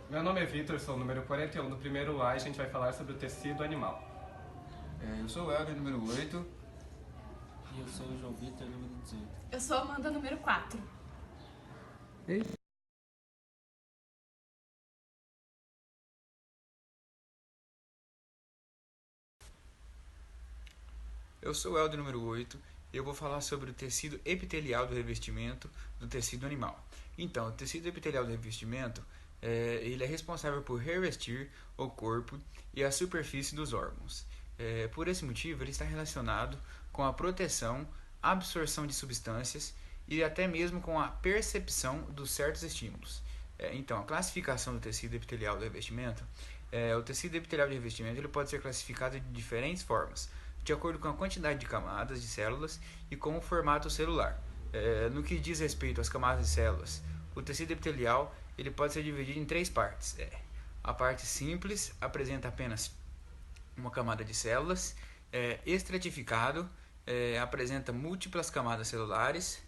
Meu nome é Vitor, sou o número 41 do primeiro A e a gente vai falar sobre o tecido animal. Eu sou o Helder, número 8. E eu sou o João Vitor, número 18. Eu sou a Amanda, número 4. Eu sou o Helder, número 8. E eu vou falar sobre o tecido epitelial do revestimento do tecido animal. Então, o tecido epitelial do revestimento ele é responsável por revestir o corpo e a superfície dos órgãos. Por esse motivo, ele está relacionado com a proteção, absorção de substâncias e até mesmo com a percepção dos certos estímulos. Então, a classificação do tecido epitelial do revestimento, o tecido epitelial de revestimento ele pode ser classificado de diferentes formas, de acordo com a quantidade de camadas de células e com o formato celular. No que diz respeito às camadas de células, o tecido epitelial ele pode ser dividido em três partes. A parte simples apresenta apenas uma camada de células, estratificado apresenta múltiplas camadas celulares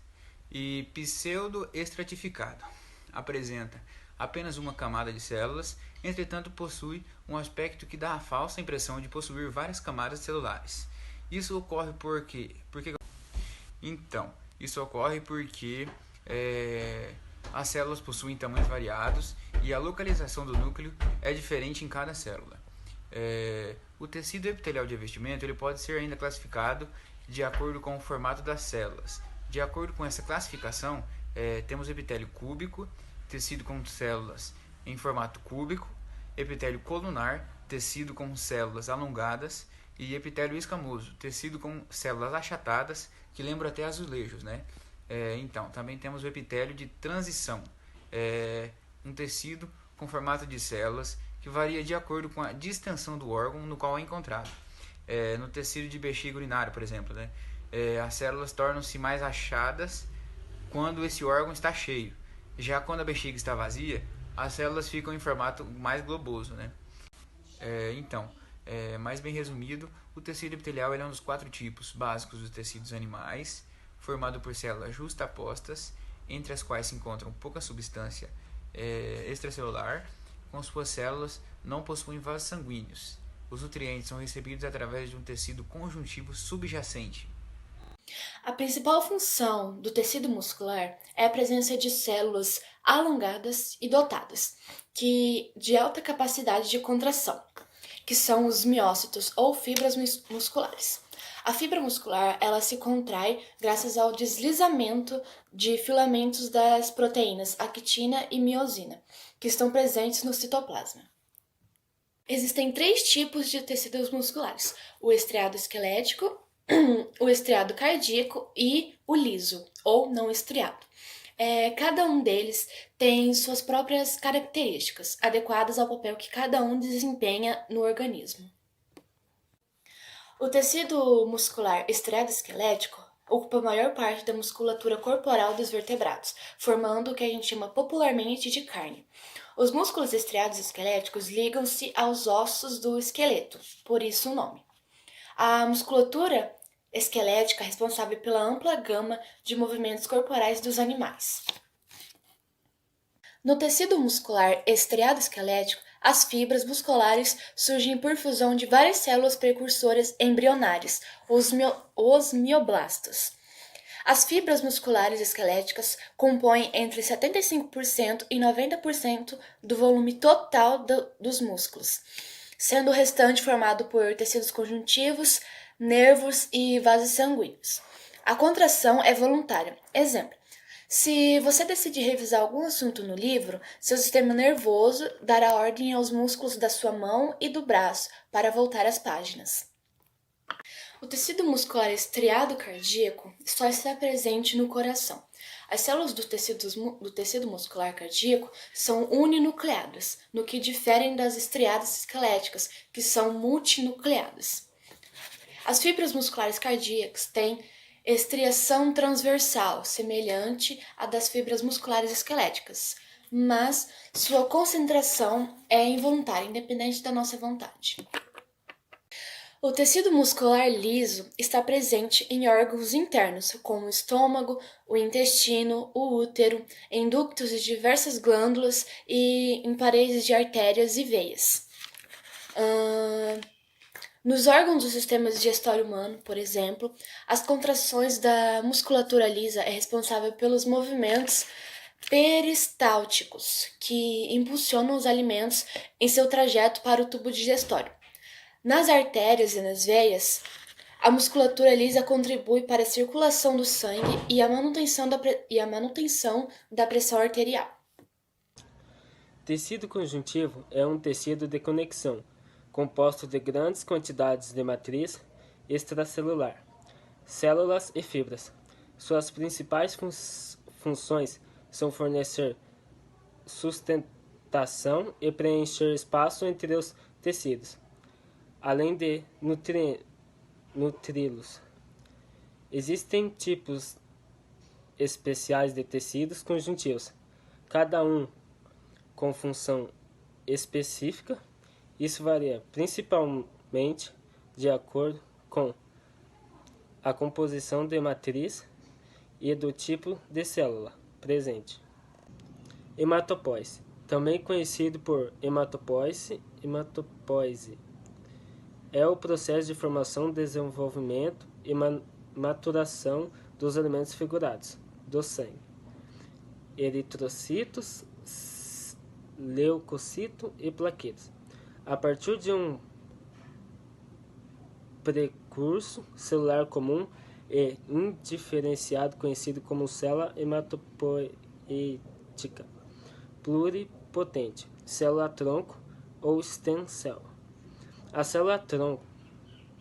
e pseudo-estratificado apresenta apenas uma camada de células, entretanto possui um aspecto que dá a falsa impressão de possuir várias camadas celulares. Isso ocorre então, isso ocorre porque as células possuem tamanhos variados e a localização do núcleo é diferente em cada célula. O tecido epitelial de revestimento ele pode ser ainda classificado de acordo com o formato das células. De acordo com essa classificação, temos epitélio cúbico, tecido com células em formato cúbico, epitélio colunar, tecido com células alongadas, e epitélio escamoso, tecido com células achatadas, que lembram até azulejos, né? Então, também temos o epitélio de transição, um tecido com formato de células que varia de acordo com a distensão do órgão no qual é encontrado. No tecido de bexiga urinária, por exemplo, né? As células tornam-se mais achadas quando esse órgão está cheio. Já quando a bexiga está vazia, as células ficam em formato mais globoso, né? Então, mais bem resumido, o tecido epitelial é um dos 4 tipos básicos dos tecidos animais, formado por células justapostas, entre as quais se encontram pouca substância extracelular, com suas células não possuem vasos sanguíneos. Os nutrientes são recebidos através de um tecido conjuntivo subjacente. A principal função do tecido muscular é a presença de células alongadas e dotadas de alta capacidade de contração, que são os miócitos ou fibras musculares. A fibra muscular ela se contrai graças ao deslizamento de filamentos das proteínas actina e miosina, que estão presentes no citoplasma. Existem 3 tipos de tecidos musculares: o estriado esquelético, o estriado cardíaco e o liso, ou não estriado. Cada um deles tem suas próprias características, adequadas ao papel que cada um desempenha no organismo. O tecido muscular estriado esquelético ocupa a maior parte da musculatura corporal dos vertebrados, formando o que a gente chama popularmente de carne. Os músculos estriados esqueléticos ligam-se aos ossos do esqueleto, por isso o nome. A musculatura esquelética é responsável pela ampla gama de movimentos corporais dos animais. No tecido muscular estriado esquelético, as fibras musculares surgem por fusão de várias células precursoras embrionárias, os mioblastos. As fibras musculares esqueléticas compõem entre 75% e 90% do volume total dos músculos, sendo o restante formado por tecidos conjuntivos, nervos e vasos sanguíneos. A contração é voluntária. Exemplo: se você decidir revisar algum assunto no livro, seu sistema nervoso dará ordem aos músculos da sua mão e do braço para voltar às páginas. O tecido muscular estriado cardíaco só está presente no coração. As células do tecido muscular cardíaco são uninucleadas, no que diferem das estriadas esqueléticas, que são multinucleadas. As fibras musculares cardíacas têm estriação transversal, semelhante à das fibras musculares esqueléticas, mas sua concentração é involuntária, independente da nossa vontade. O tecido muscular liso está presente em órgãos internos, como o estômago, o intestino, o útero, em ductos de diversas glândulas e em paredes de artérias e veias. Nos órgãos do sistema digestório humano, por exemplo, as contrações da musculatura lisa é responsável pelos movimentos peristálticos, que impulsionam os alimentos em seu trajeto para o tubo digestório. Nas artérias e nas veias, a musculatura lisa contribui para a circulação do sangue e a manutenção da pressão arterial. Tecido conjuntivo é um tecido de conexão, composto de grandes quantidades de matriz extracelular, células e fibras. Suas principais funções são fornecer sustentação e preencher espaço entre os tecidos, além de nutri-los. Existem tipos especiais de tecidos conjuntivos, cada um com função específica. Isso varia principalmente de acordo com a composição de matriz e do tipo de célula presente. Hematopóise, também conhecido por hematopoise, é o processo de formação, desenvolvimento e maturação dos elementos figurados do sangue, eritrocitos, leucocito e plaquetas, a partir de um precurso celular comum e indiferenciado conhecido como célula hematopoietica pluripotente, célula-tronco ou stem cell. A célula-tronco,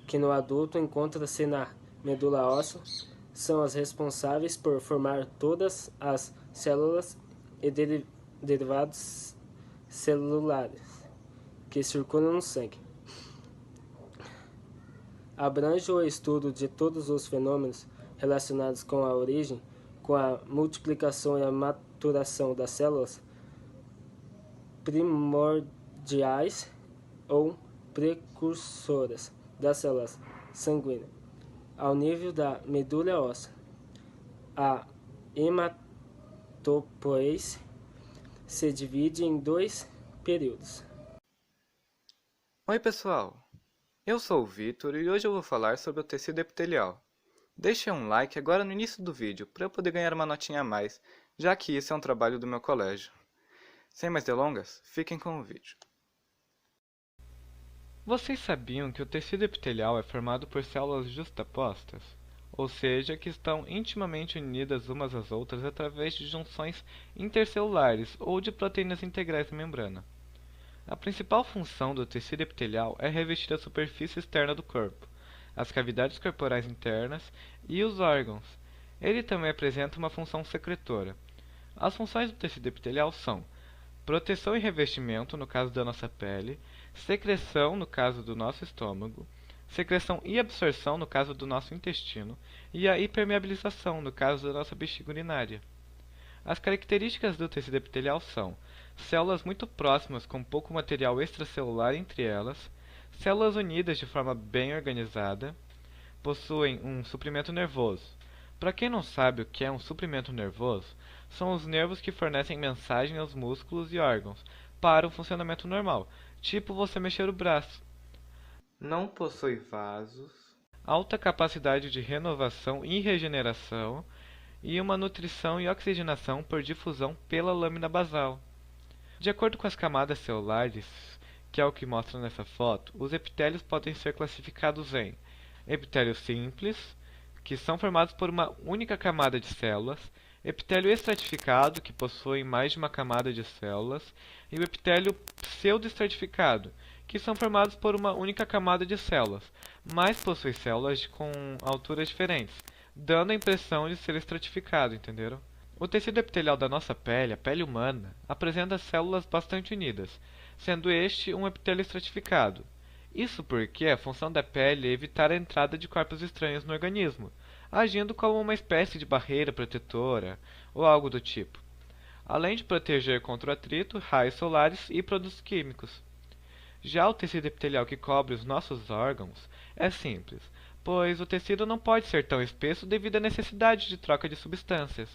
que no adulto encontra-se na medula óssea, são as responsáveis por formar todas as células e derivados celulares que circulam no sangue. Abrange o estudo de todos os fenômenos relacionados com a origem, com a multiplicação e a maturação das células primordiais ou precursoras das células sanguíneas, ao nível da medula óssea. A hematopoiese se divide em 2 períodos. Oi pessoal, eu sou o Vitor e hoje eu vou falar sobre o tecido epitelial. Deixe um like agora no início do vídeo para eu poder ganhar uma notinha a mais, já que isso é um trabalho do meu colégio. Sem mais delongas, fiquem com o vídeo. Vocês sabiam que o tecido epitelial é formado por células justapostas? Ou seja, que estão intimamente unidas umas às outras através de junções intercelulares ou de proteínas integrais na membrana. A principal função do tecido epitelial é revestir a superfície externa do corpo, as cavidades corporais internas e os órgãos. Ele também apresenta uma função secretora. As funções do tecido epitelial são proteção e revestimento, no caso da nossa pele, secreção, no caso do nosso estômago, secreção e absorção, no caso do nosso intestino, e a hipermeabilização, no caso da nossa bexiga urinária. As características do tecido epitelial são células muito próximas com pouco material extracelular entre elas, células unidas de forma bem organizada, possuem um suprimento nervoso. Para quem não sabe o que é um suprimento nervoso, são os nervos que fornecem mensagem aos músculos e órgãos para o funcionamento normal, tipo você mexer o braço. Não possui vasos. Alta capacidade de renovação e regeneração, e uma nutrição e oxigenação por difusão pela lâmina basal. De acordo com as camadas celulares, que é o que mostra nessa foto, os epitélios podem ser classificados em epitélio simples, que são formados por uma única camada de células, epitélio estratificado, que possui mais de uma camada de células, e o epitélio pseudoestratificado, que são formados por uma única camada de células, mas possui células com alturas diferentes, dando a impressão de ser estratificado, entenderam? O tecido epitelial da nossa pele, a pele humana, apresenta células bastante unidas, sendo este um epitélio estratificado. Isso porque a função da pele é evitar a entrada de corpos estranhos no organismo, agindo como uma espécie de barreira protetora ou algo do tipo, além de proteger contra o atrito, raios solares e produtos químicos. Já o tecido epitelial que cobre os nossos órgãos é simples, pois o tecido não pode ser tão espesso devido à necessidade de troca de substâncias.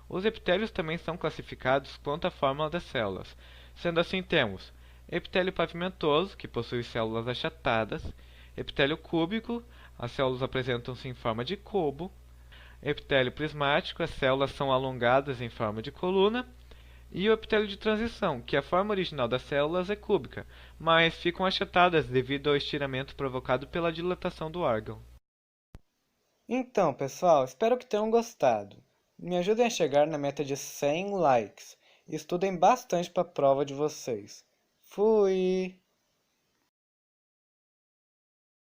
Os epitélios também são classificados quanto à fórmula das células. Sendo assim, temos epitélio pavimentoso, que possui células achatadas, epitélio cúbico, as células apresentam-se em forma de cubo, epitélio prismático, as células são alongadas em forma de coluna, e o epitélio de transição, que a forma original das células é cúbica, mas ficam achatadas devido ao estiramento provocado pela dilatação do órgão. Então, pessoal, espero que tenham gostado. Me ajudem a chegar na meta de 100 likes. E estudem bastante para a prova de vocês. Fui!